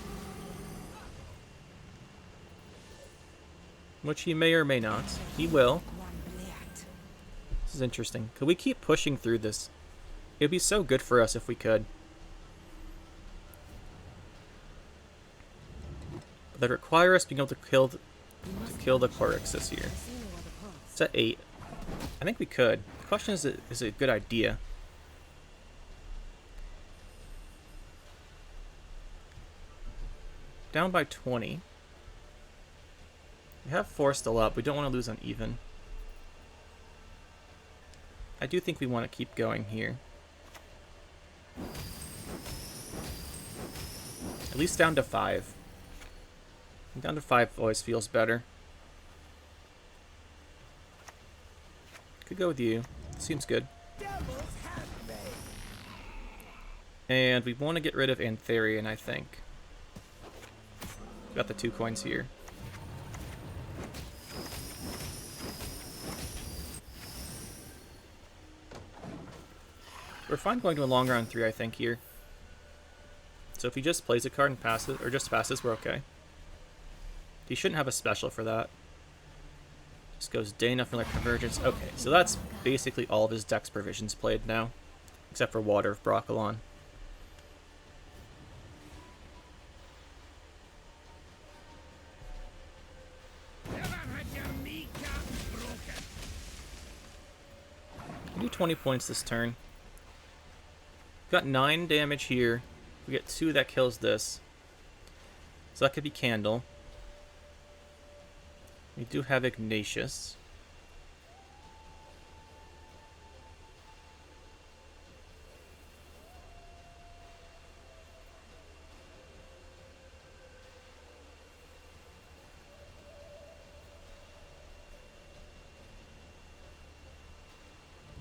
Which he may or may not. He will. This is interesting. Could we keep pushing through this? It would be so good for us if we could. But that'd require us being able to kill the Pyrrhixis here. It's at 8. I think we could. The question is it a good idea? Down by 20. We have 4 still up. We don't want to lose on even. I do think we want to keep going here. At least down to 5. Down to 5 always feels better. Could go with you. Seems good. And we want to get rid of Antherian, I think. Got the 2 coins here. We're fine going to a longer on 3, I think, here. So if he just plays a card and passes, or just passes, we're okay. He shouldn't have a special for that. Just goes Dana for like Convergence. Okay, so that's basically all of his deck's provisions played now. Except for Water of Broccolon. We do 20 points this turn. Got 9 damage here. We get 2 that kills this. So that could be Candle. We do have Ignatius.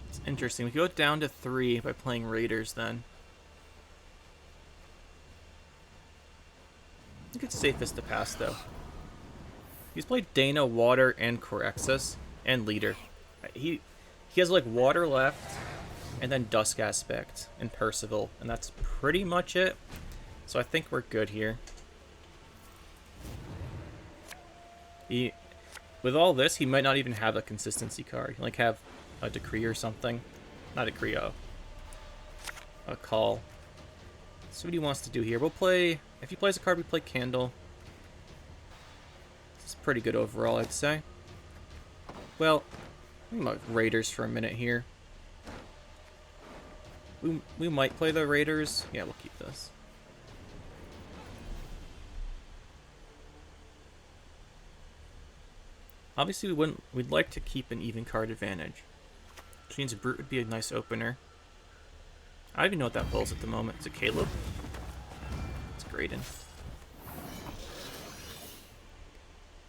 It's interesting. We go down to 3 by playing Raiders then. I think it's safest to pass though. He's played Dana, Water, and Corexus, and Leader. He has like Water left, and then Dusk Aspect, and Percival, and that's pretty much it. So I think we're good here. With all this, he might not even have a consistency card. He'll like have a Decree or something. Not a Decree, a Call. So what he wants to do here. We'll play, if he plays a card, we play Candle. It's pretty good overall, I'd say. Well, we might Raiders for a minute here. We might play the Raiders. Yeah, we'll keep this. Obviously, we'd like to keep an even card advantage. Which means Brute would be a nice opener. I don't even know what that pulls at the moment. Is it Caleb? It's Graydon.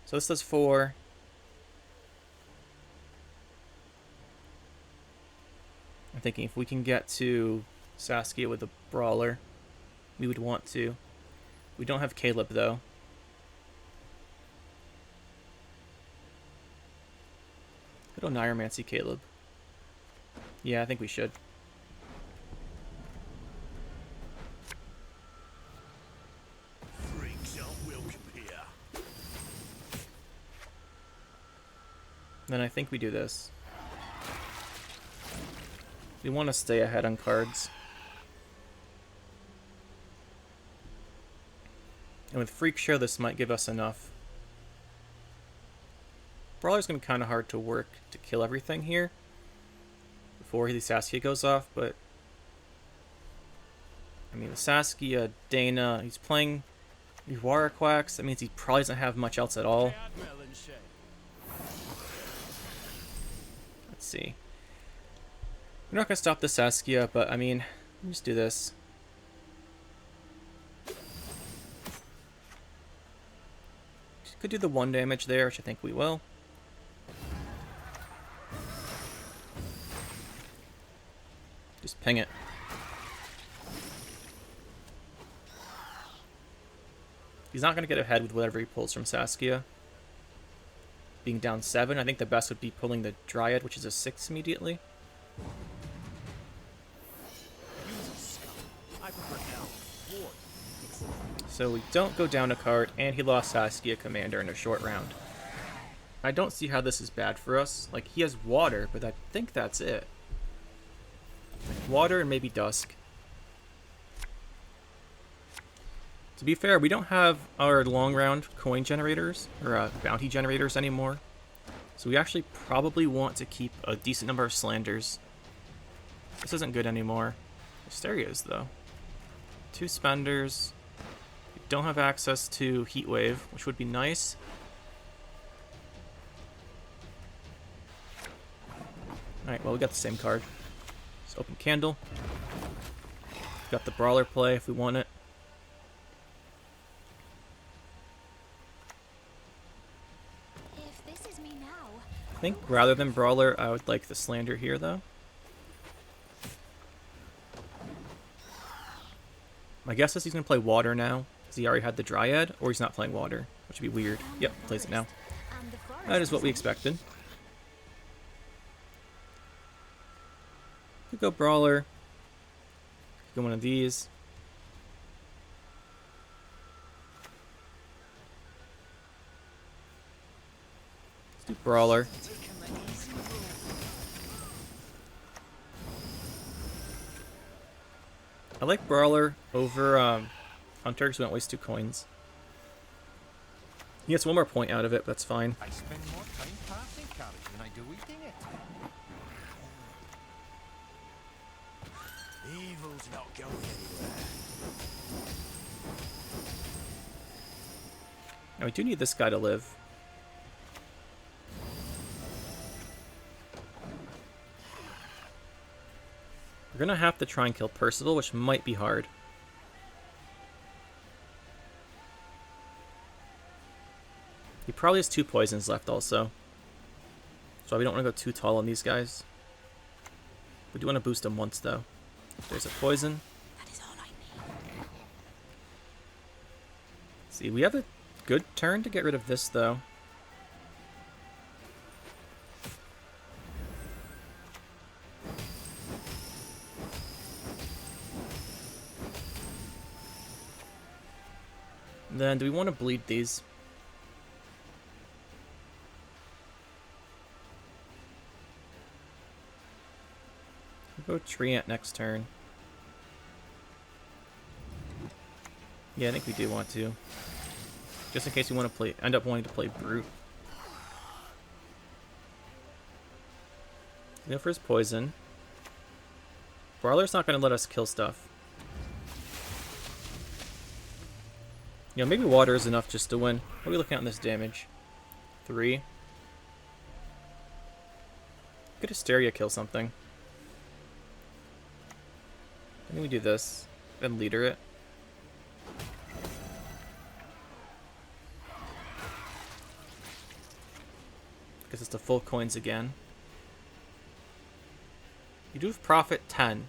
So this does 4. I'm thinking if we can get to Saskia with a Brawler, we would want to. We don't have Caleb though. Good old Neuromancy Caleb. Yeah, I think we should. Freaks aren't welcome here. Then I think we do this. We want to stay ahead on cards. And with Freak Show, this might give us enough. Brawler's going to be kind of hard to work to kill everything here before the Saskia goes off, but I mean, the Saskia, Dana, he's playing Iwara Quacks. That means he probably doesn't have much else at all. Let's see. We're not going to stop the Saskia, but I mean, just do this. Could do the 1 damage there, which I think we will. Just ping it. He's not going to get ahead with whatever he pulls from Saskia. Being down 7, I think the best would be pulling the Dryad, which is a 6 immediately. So we don't go down a card, and he lost Saskia Commander in a short round. I don't see how this is bad for us. Like, he has water, but I think that's it. Like, water and maybe Dusk. To be fair, we don't have our long round coin generators, or bounty generators anymore. So we actually probably want to keep a decent number of Slanders. This isn't good anymore. Hysteria is, though. 2 Spenders. We don't have access to Heat Wave, which would be nice. Alright, well, we got the same card. Just open Candle. Got the Brawler play if we want it. If this is me now. I think rather than Brawler, I would like the Slander here, though. My guess is he's going to play Water now, because he already had the Dryad, or he's not playing Water, which would be weird. Yep, plays it now. That is what we expected. Could go Brawler. Could go one of these. Let's do Brawler. I like Brawler over Hunter because we don't waste 2 coins. He gets 1 more point out of it, but that's fine. I spend more time passing cards than I do eating it. Evil's not going anywhere. Now we do need this guy to live. We're gonna have to try and kill Percival, which might be hard. He probably has 2 poisons left also. So we don't want to go too tall on these guys. We do want to boost him once though. There's a poison. That is all I need. See, we have a good turn to get rid of this though. Then, do we want to bleed these? We'll go Treant next turn. Yeah, I think we do want to. Just in case we want to end up wanting to play Brute. Go for his poison. Brawler's not going to let us kill stuff. You know, maybe water is enough just to win. What are we looking at on this damage? 3. Could Hysteria kill something? I think we do this. Then leader it. Because it's the full coins again. You do have profit 10.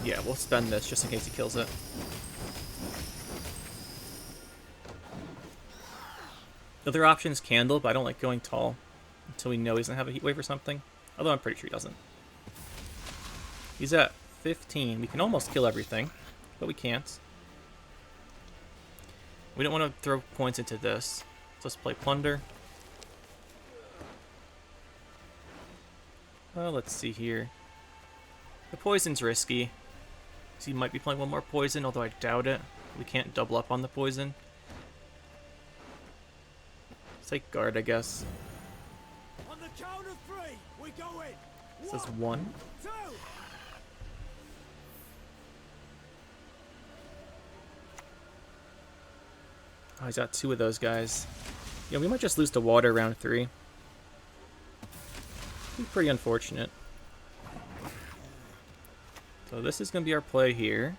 Yeah, we'll spend this just in case he kills it. The other option is Candle, but I don't like going tall until we know he doesn't have a Heat Wave or something. Although I'm pretty sure he doesn't. He's at 15. We can almost kill everything, but we can't. We don't want to throw points into this. So let's play Plunder. Let's see here. The poison's risky. So you might be playing one more poison, although I doubt it. We can't double up on the poison. Let's take guard, I guess. On the count of 3, we go in. This is 1. 2. Oh, he's got 2 of those guys. Yeah, we might just lose to water round 3. Be pretty unfortunate. So this is going to be our play here.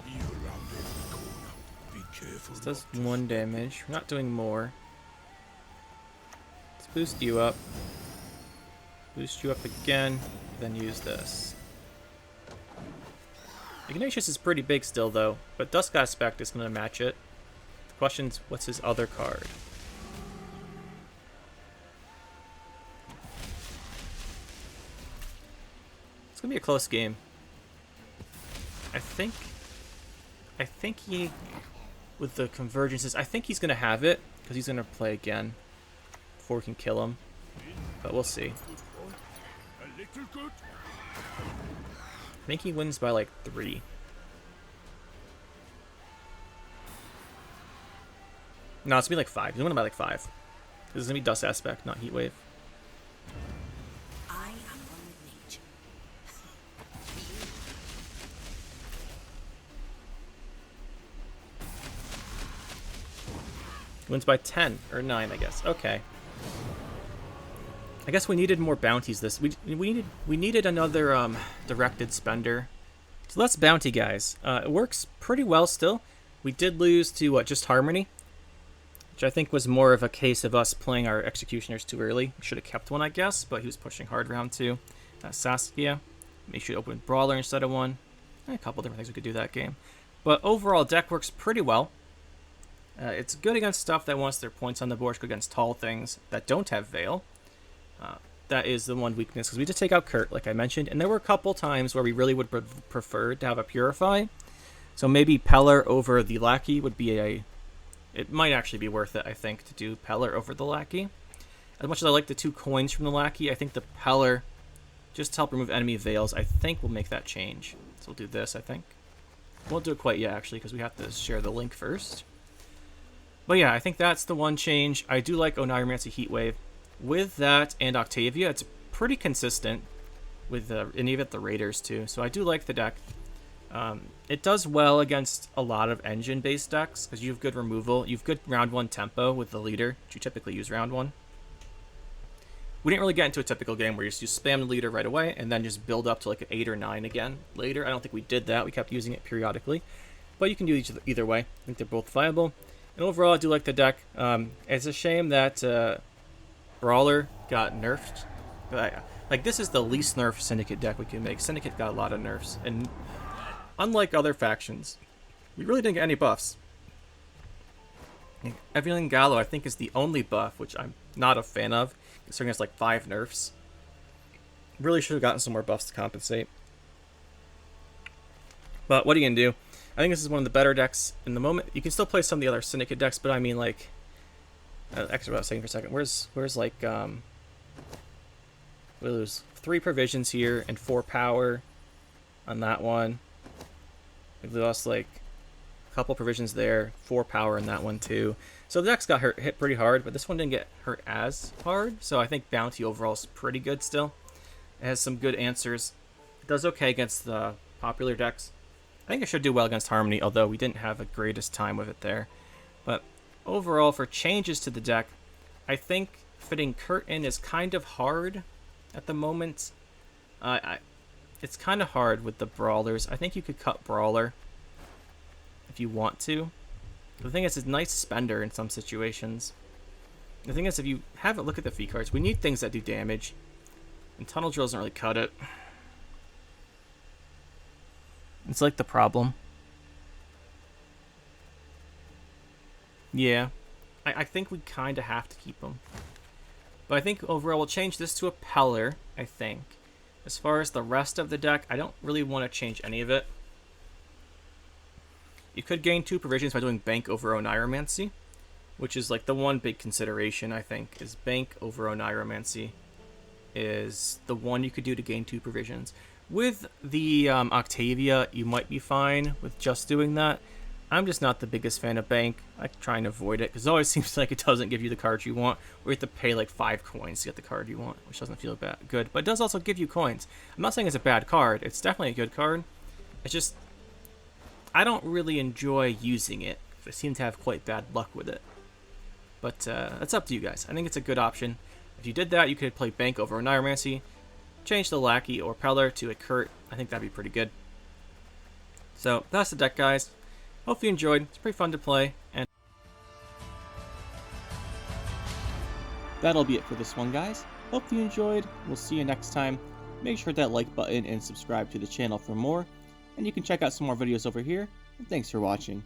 Be around every corner. Be careful. This does not to 1 damage. We're not doing more. Let's boost you up. Boost you up again. Then use this. Ignatius is pretty big still, though. But Dusk Aspect is going to match it. The question's, what's his other card? It's gonna be a close game. I think he, with the convergences, I think he's gonna have it because he's gonna play again before we can kill him. But we'll see. a little good. I think he wins by like 3. No, it's gonna be like 5. He's winning by like 5. This is gonna be Dust Aspect, not Heat Wave. I am one with nature. Wins by 10 or 9, I guess. Okay. I guess we needed more bounties. We needed another directed spender. So that's bounty, guys. It works pretty well still. We did lose to just Harmony, which I think was more of a case of us playing our executioners too early. We should have kept one, I guess, but he was pushing hard round 2. Saskia, maybe should open with Brawler instead of 1. A couple different things we could do that game. But overall, deck works pretty well. It's good against stuff that wants their points on the board. It's good against tall things that don't have Veil. That is the one weakness, because we just take out Kurt, like I mentioned, and there were a couple times where we really would prefer to have a Purify. So maybe Peller over the Lackey would be it might actually be worth it, I think, to do Peller over the Lackey. As much as I like the 2 coins from the Lackey, I think the Peller, just to help remove enemy Veils, I think will make that change. So we'll do this, I think. Won't do it quite yet, actually, because we have to share the link first. But yeah, I think that's the one change. I do like Oneiromancy Heatwave. With that and Octavia, it's pretty consistent with and even the Raiders too. So I do like the deck. It does well against a lot of engine-based decks because you have good removal. You have good round 1 tempo with the leader, which you typically use round 1. We didn't really get into a typical game where you just spam the leader right away and then just build up to like an 8 or 9 again later. I don't think we did that. We kept using it periodically. But you can do either way. I think they're both viable. And overall, I do like the deck. It's a shame that Brawler got nerfed. Like, this is the least nerfed Syndicate deck we can make. Syndicate got a lot of nerfs. And unlike other factions, we really didn't get any buffs. Evelyn Gallo, I think, is the only buff, which I'm not a fan of, considering it's like 5 nerfs. Really should have gotten some more buffs to compensate. But what are you going to do? I think this is one of the better decks in the moment. You can still play some of the other Syndicate decks, but I mean, like... actually, I was saying for a second. Where's like, we lose 3 provisions here and 4 power on that one. We lost, like, a couple provisions there, 4 power in that one, too. So the deck's got hit pretty hard, but this one didn't get hurt as hard. So I think Bounty overall is pretty good still. It has some good answers. It does okay against the popular decks. I think it should do well against Harmony, although we didn't have the greatest time with it there. But overall, for changes to the deck, I think fitting Kurt in is kind of hard at the moment. It's kind of hard with the Brawlers. I think you could cut Brawler if you want to. The thing is, it's a nice spender in some situations. The thing is, if you have a look at the fee cards, we need things that do damage. And Tunnel Drill doesn't really cut it. It's like the problem. Yeah. I think we kind of have to keep him. But I think overall we'll change this to a Peller, I think. As far as the rest of the deck, I don't really want to change any of it. You could gain 2 provisions by doing Bank over Oniromancy, which is like the one big consideration, I think, is Bank over Oniromancy is the one you could do to gain 2 provisions. With the Octavia, you might be fine with just doing that. I'm just not the biggest fan of Bank. I try and avoid it, because it always seems like it doesn't give you the card you want, or you have to pay like 5 coins to get the card you want, which doesn't feel good. But it does also give you coins. I'm not saying it's a bad card. It's definitely a good card. It's just, I don't really enjoy using it. I seem to have quite bad luck with it. But that's up to you guys. I think it's a good option. If you did that, you could play Bank over Oniromancy, change the Lackey or Peller to a Kurt. I think that'd be pretty good. So that's the deck, guys. Hope you enjoyed. It's pretty fun to play. And that'll be it for this one, guys. Hope you enjoyed. We'll see you next time. Make sure to hit that like button and subscribe to the channel for more. And you can check out some more videos over here. And thanks for watching.